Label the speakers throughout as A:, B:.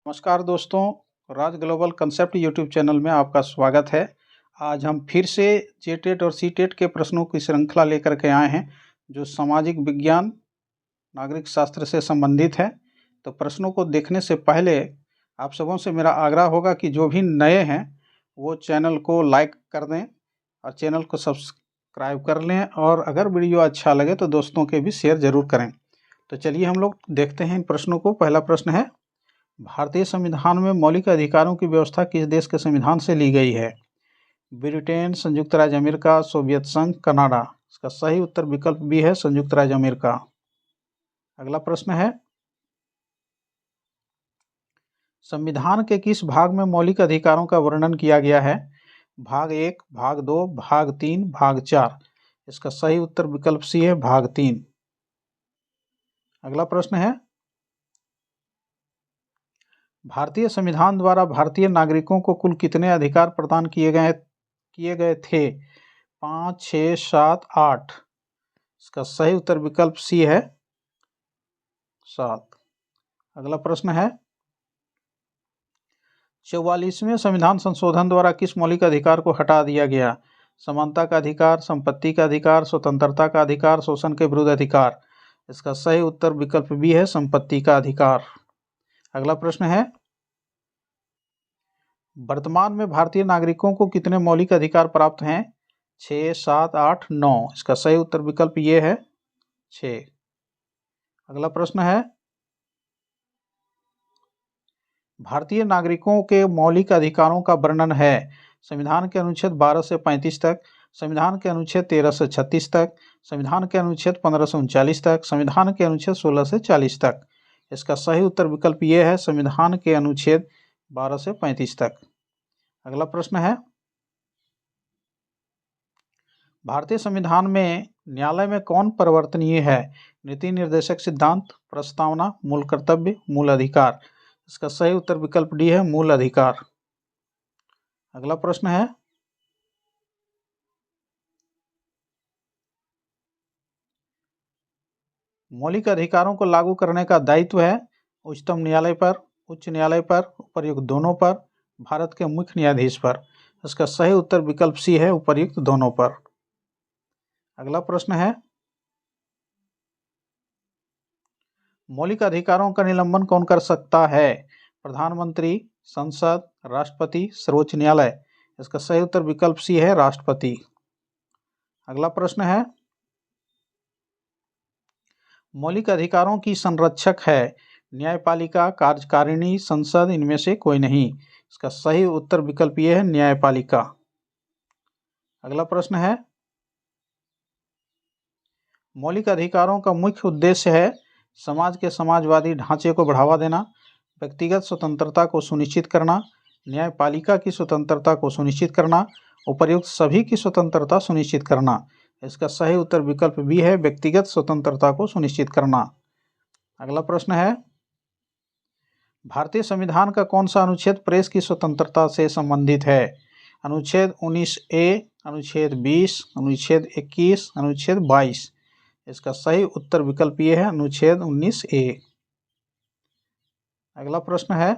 A: नमस्कार दोस्तों, राज global concept YouTube channel में आपका स्वागत है। आज हम फिर से जेटेट और सीटेट के प्रश्नों की श्रृंखला लेकर के आए हैं जो सामाजिक विज्ञान नागरिक शास्त्र से संबंधित है। तो प्रश्नों को देखने से पहले आप सबों से मेरा आग्रह होगा कि जो भी नए हैं वो चैनल को लाइक कर दें और चैनल को सब्सक्राइब कर लें, और अगर वीडियो अच्छा लगे तो दोस्तों के भी शेयर ज़रूर करें। तो चलिए हम लोग देखते हैं इन प्रश्नों को। पहला प्रश्न है, भारतीय संविधान में मौलिक अधिकारों की व्यवस्था किस देश के संविधान से ली गई है? ब्रिटेन, संयुक्त राज्य अमेरिका, सोवियत संघ, कनाडा। इसका सही उत्तर विकल्प बी है, संयुक्त राज्य अमेरिका। अगला प्रश्न है, संविधान के किस भाग में मौलिक अधिकारों का वर्णन किया गया है? भाग 1, भाग 2, भाग 3, भाग 4। इसका सही उत्तर विकल्प सी है, भाग 3। अगला प्रश्न है, भारतीय संविधान द्वारा भारतीय नागरिकों को कुल कितने अधिकार प्रदान किए गए थे? 5, 6, 7, 8। इसका सही उत्तर विकल्प सी है, 7। अगला प्रश्न है, 44वें संविधान संशोधन द्वारा किस मौलिक अधिकार को हटा दिया गया? समानता का अधिकार, संपत्ति का अधिकार, स्वतंत्रता का अधिकार, शोषण के विरुद्ध अधिकार। इसका सही उत्तर विकल्प बी है, संपत्ति का अधिकार। अगला प्रश्न है, वर्तमान में भारतीय नागरिकों को कितने मौलिक अधिकार प्राप्त हैं? 6, 7, 8, 9। इसका सही उत्तर विकल्प ये है, 6। अगला प्रश्न है, भारतीय नागरिकों के मौलिक अधिकारों का वर्णन है। संविधान के अनुच्छेद 12 से 35 तक, संविधान के अनुच्छेद 13 से 36 तक, संविधान के अनुच्छेद 15 से 39 तक, संविधान के अनुच्छेद 16 से 40 तक। इसका सही उत्तर विकल्प ये है, संविधान के अनुच्छेद 12 से 35 तक। अगला प्रश्न है, भारतीय संविधान में न्यायालय में कौन परिवर्तनीय है? नीति निर्देशक सिद्धांत, प्रस्तावना, मूल कर्तव्य, मूल अधिकार। इसका सही उत्तर विकल्प डी है, मूल अधिकार। अगला प्रश्न है, मौलिक अधिकारों को लागू करने का दायित्व है उच्चतम न्यायालय पर, उच्च न्यायालय पर, उपर्युक्त दोनों पर, भारत के मुख्य न्यायाधीश पर। इसका सही उत्तर विकल्प सी है, उपर्युक्त दोनों पर। अगला प्रश्न है, मौलिक अधिकारों का निलंबन कौन कर सकता है? प्रधानमंत्री, संसद, राष्ट्रपति, सर्वोच्च न्यायालय। इसका सही उत्तर विकल्प सी है, राष्ट्रपति। अगला प्रश्न है, मौलिक अधिकारों की संरक्षक है न्यायपालिका, कार्यकारिणी, संसद, इनमें से कोई नहीं। इसका सही उत्तर विकल्प ये है, न्यायपालिका। अगला प्रश्न है, मौलिक अधिकारों का मुख्य उद्देश्य है समाज के समाजवादी ढांचे को बढ़ावा देना, व्यक्तिगत स्वतंत्रता को सुनिश्चित करना, न्यायपालिका की स्वतंत्रता को सुनिश्चित करना, उपर्युक्त सभी की स्वतंत्रता सुनिश्चित करना। इसका सही उत्तर विकल्प बी है, व्यक्तिगत स्वतंत्रता को सुनिश्चित करना। अगला प्रश्न है, भारतीय संविधान का कौन सा अनुच्छेद प्रेस की स्वतंत्रता से संबंधित है? अनुच्छेद 19A, अनुच्छेद 20, अनुच्छेद 21, अनुच्छेद 22। इसका सही उत्तर विकल्प ये है, अनुच्छेद 19A। अगला प्रश्न है,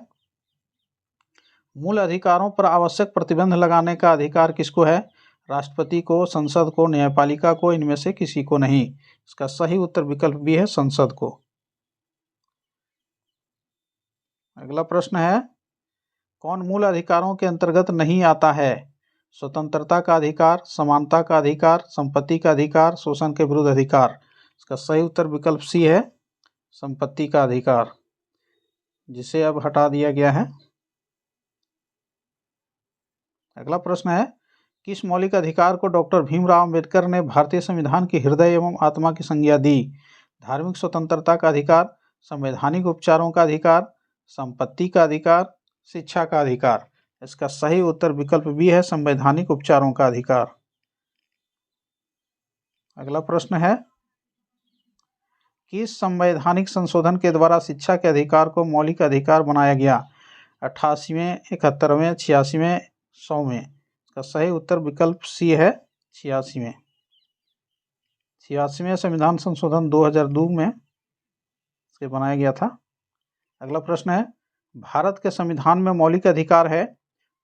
A: मूल अधिकारों पर आवश्यक प्रतिबंध लगाने का अधिकार किसको है? राष्ट्रपति को, संसद को, न्यायपालिका को, इनमें से किसी को नहीं। इसका सही उत्तर विकल्प बी है, संसद को। अगला प्रश्न है, कौन मूल अधिकारों के अंतर्गत नहीं आता है? स्वतंत्रता का अधिकार, समानता का अधिकार, संपत्ति का अधिकार, शोषण के विरुद्ध अधिकार। इसका सही उत्तर विकल्प सी है, संपत्ति का अधिकार, जिसे अब हटा दिया गया है। अगला प्रश्न है, किस मौलिक अधिकार को डॉक्टर भीमराव अंबेडकर ने भारतीय संविधान के हृदय एवं आत्मा की संज्ञा दी? धार्मिक स्वतंत्रता का अधिकार, संवैधानिक उपचारों का अधिकार, संपत्ति का अधिकार, शिक्षा का अधिकार। इसका सही उत्तर विकल्प बी है, संवैधानिक उपचारों का अधिकार। अगला प्रश्न है, किस संवैधानिक संशोधन के द्वारा शिक्षा के अधिकार को मौलिक अधिकार बनाया गया? 88वें, 71वें, 86वें, 100वें। इसका सही उत्तर विकल्प सी है, 86वें। 86वें संविधान संशोधन 2002 में से बनाया गया था। अगला प्रश्न है, भारत के संविधान में मौलिक अधिकार है।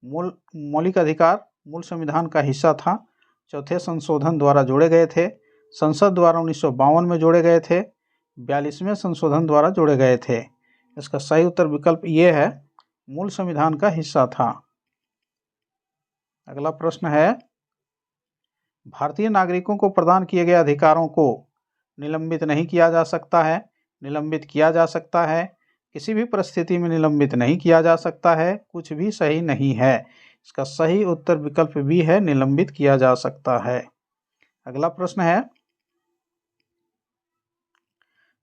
A: मौलिक अधिकार मूल संविधान का हिस्सा था। चौथे संशोधन द्वारा जोड़े गए थे। संसद द्वारा 1952 में जोड़े गए थे। 42वें संशोधन द्वारा जोड़े गए थे। इसका सही उत्तर विकल्प ये है, मूल संविधान का हिस्सा था। अगला प्रश्न है, भारतीय नागरिकों को प्रदान किए गए अधिकारों को निलंबित नहीं किया जा सकता है, निलंबित किया जा सकता है, किसी भी परिस्थिति में निलंबित नहीं किया जा सकता है, कुछ भी सही नहीं है। इसका सही उत्तर विकल्प बी है, निलंबित किया जा सकता है। अगला प्रश्न है,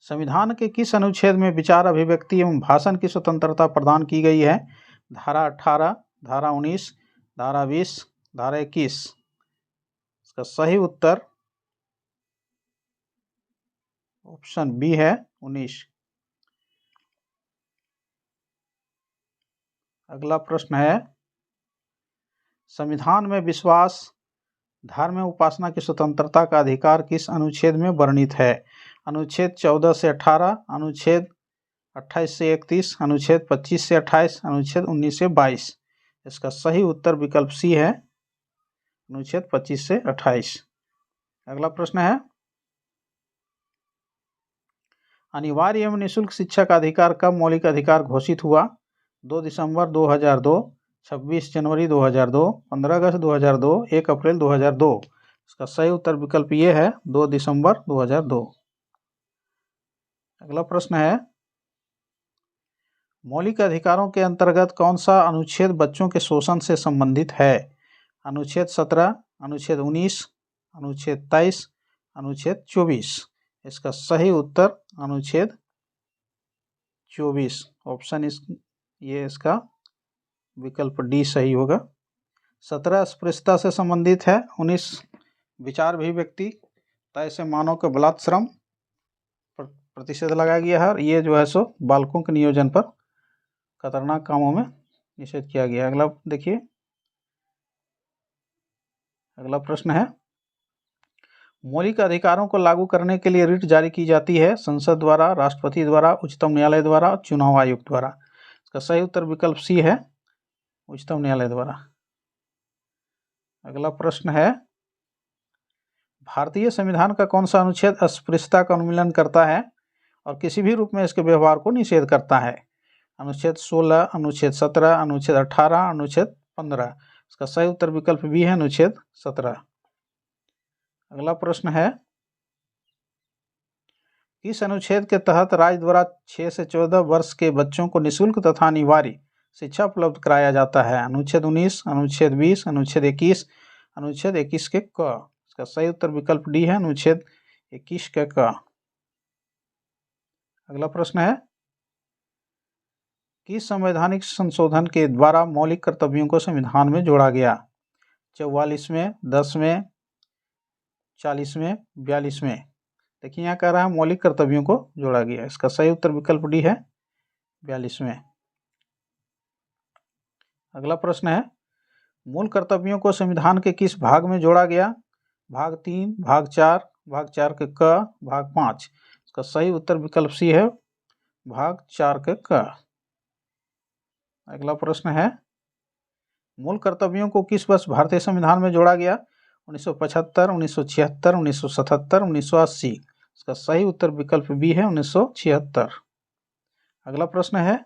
A: संविधान के किस अनुच्छेद में विचार, अभिव्यक्ति एवं भाषण की स्वतंत्रता प्रदान की गई है? धारा 18, धारा 19, धारा 20, धारा 21। इसका सही उत्तर ऑप्शन बी है, 19। अगला प्रश्न है, संविधान में विश्वास, धर्म एवं उपासना की स्वतंत्रता का अधिकार किस अनुच्छेद में वर्णित है? अनुच्छेद 14 से 18, अनुच्छेद 28 से 31, अनुच्छेद 25 से 28, अनुच्छेद 19 से 22। इसका सही उत्तर विकल्प सी है, अनुच्छेद 25 से 28। अगला प्रश्न है, अनिवार्य एवं निःशुल्क शिक्षा का अधिकार कब मौलिक अधिकार घोषित हुआ? 2 दिसंबर 2002, 26 जनवरी 2002, 15 अगस्त 2002, 1 अप्रैल 2002। इसका सही उत्तर विकल्प ये है, 2 दिसंबर 2002। अगला प्रश्न है, मौलिक अधिकारों के अंतर्गत कौन सा अनुच्छेद बच्चों के शोषण से संबंधित है? अनुच्छेद 17, अनुच्छेद 19, अनुच्छेद 23, अनुच्छेद 24। इसका सही उत्तर अनुच्छेद 24, ऑप्शन ये इसका विकल्प डी सही होगा। 17 अस्पृश्यता से संबंधित है। 19 विचार अभिव्यक्ति, 23 से मानव के बलात् श्रम प्रतिषेध लगाया गया है। ये जो है सो बालकों के नियोजन पर खतरनाक कामों में निषेध किया गया। अगला देखिए, अगला प्रश्न है, मौलिक अधिकारों को लागू करने के लिए रिट जारी की जाती है संसद द्वारा, राष्ट्रपति द्वारा, उच्चतम न्यायालय द्वारा, चुनाव आयोग द्वारा। इसका सही उत्तर विकल्प सी है, उच्चतम न्यायालय द्वारा। अगला प्रश्न है, भारतीय संविधान का कौन सा अनुच्छेद अस्पृश्यता का उन्मूलन करता है और किसी भी रूप में इसके व्यवहार को निषेध करता है? अनुच्छेद 16, अनुच्छेद 17, अनुच्छेद 18, अनुच्छेद 15। इसका सही उत्तर विकल्प बी है, अनुच्छेद 17। अगला प्रश्न है, इस अनुच्छेद के तहत राज्य द्वारा 6 से 14 वर्ष के बच्चों को निःशुल्क तथा अनिवार्य शिक्षा उपलब्ध कराया जाता है? अनुच्छेद 19, अनुच्छेद 20, अनुच्छेद 21, अनुच्छेद 21 के क। इसका सही उत्तर विकल्प डी है, अनुच्छेद 21 के क। अगला प्रश्न है, किस संवैधानिक संशोधन के द्वारा मौलिक कर्तव्यों को संविधान में जोड़ा गया? 44वें, 10वें, 40वें, 42वें। देखिए यहाँ कह रहा है मौलिक कर्तव्यों को जोड़ा गया। इसका सही उत्तर विकल्प डी है, 42वें। अगला प्रश्न है, मूल कर्तव्यों को संविधान के किस भाग में जोड़ा गया? भाग 3, भाग 4, भाग 4 के क, भाग 5। इसका सही उत्तर विकल्प सी है, भाग 4 के क। अगला प्रश्न है, मूल कर्तव्यों को किस वर्ष भारतीय संविधान में जोड़ा गया? 1975, 1976, 1977, 1980। इसका सही उत्तर विकल्प बी है, 1976। अगला प्रश्न है,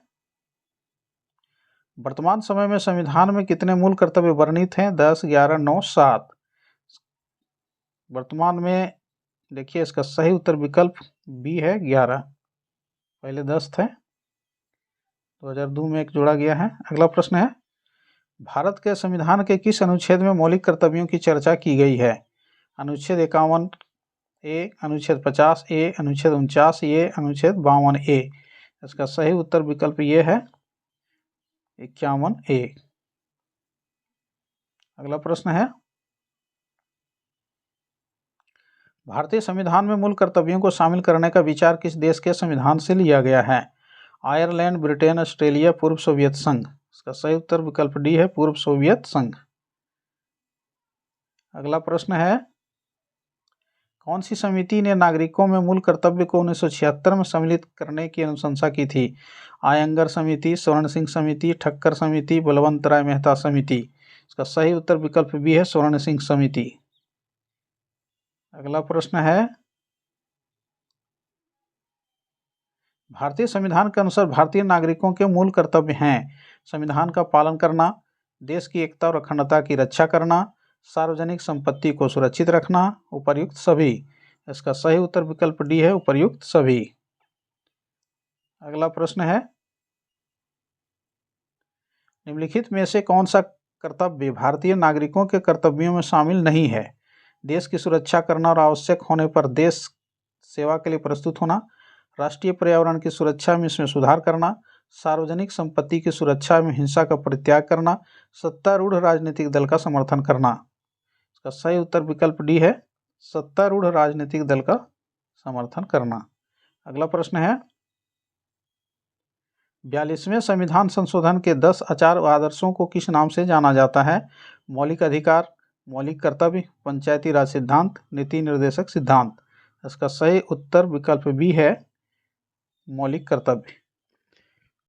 A: वर्तमान समय में संविधान में कितने मूल कर्तव्य वर्णित हैं? 10, 11, 9, 7। वर्तमान में देखिए इसका सही उत्तर विकल्प बी है, 11। पहले 10 थे, 2002 में एक जोड़ा गया है। अगला प्रश्न है, भारत के संविधान के किस अनुच्छेद में मौलिक कर्तव्यों की चर्चा की गई है? अनुच्छेद 51 ए, अनुच्छेद 50 ए, अनुच्छेद 49 ए, अनुच्छेद 52 ए। इसका सही उत्तर विकल्प ये है, 51 ए। अगला प्रश्न है, भारतीय संविधान में मूल कर्तव्यों को शामिल करने का विचार किस देश के संविधान से लिया गया है? आयरलैंड, ब्रिटेन, ऑस्ट्रेलिया, पूर्व सोवियत संघ। इसका सही उत्तर विकल्प डी है, पूर्व सोवियत संघ। अगला प्रश्न है, कौन सी समिति ने नागरिकों में मूल कर्तव्य को 1976 में सम्मिलित करने की अनुशंसा की थी? आयंगर समिति, स्वर्ण सिंह समिति, ठक्कर समिति, बलवंत राय मेहता समिति। इसका सही उत्तर विकल्प बी है, स्वर्ण सिंह समिति। अगला प्रश्न है, भारतीय संविधान के अनुसार भारतीय नागरिकों के मूल कर्तव्य हैं संविधान का पालन करना, देश की एकता और अखंडता की रक्षा करना, सार्वजनिक संपत्ति को सुरक्षित रखना, उपर्युक्त सभी। इसका सही उत्तर विकल्प डी है, उपर्युक्त सभी। अगला प्रश्न है, निम्नलिखित में से कौन सा कर्तव्य भारतीय नागरिकों के कर्तव्यों में शामिल नहीं है? देश की सुरक्षा करना और आवश्यक होने पर देश सेवा के लिए प्रस्तुत होना, राष्ट्रीय पर्यावरण की सुरक्षा में इसमें सुधार करना, सार्वजनिक संपत्ति की सुरक्षा में हिंसा का परित्याग करना, सत्तारूढ़ राजनीतिक दल का समर्थन करना। इसका सही उत्तर विकल्प डी है, सत्तारूढ़ राजनीतिक दल का समर्थन करना। अगला प्रश्न है, 42वें संविधान संशोधन के 10 आचार आदर्शों को किस नाम से जाना जाता है? मौलिक अधिकार, मौलिक कर्तव्य, पंचायती राज सिद्धांत, नीति निर्देशक सिद्धांत। इसका सही उत्तर विकल्प बी है, मौलिक कर्तव्य।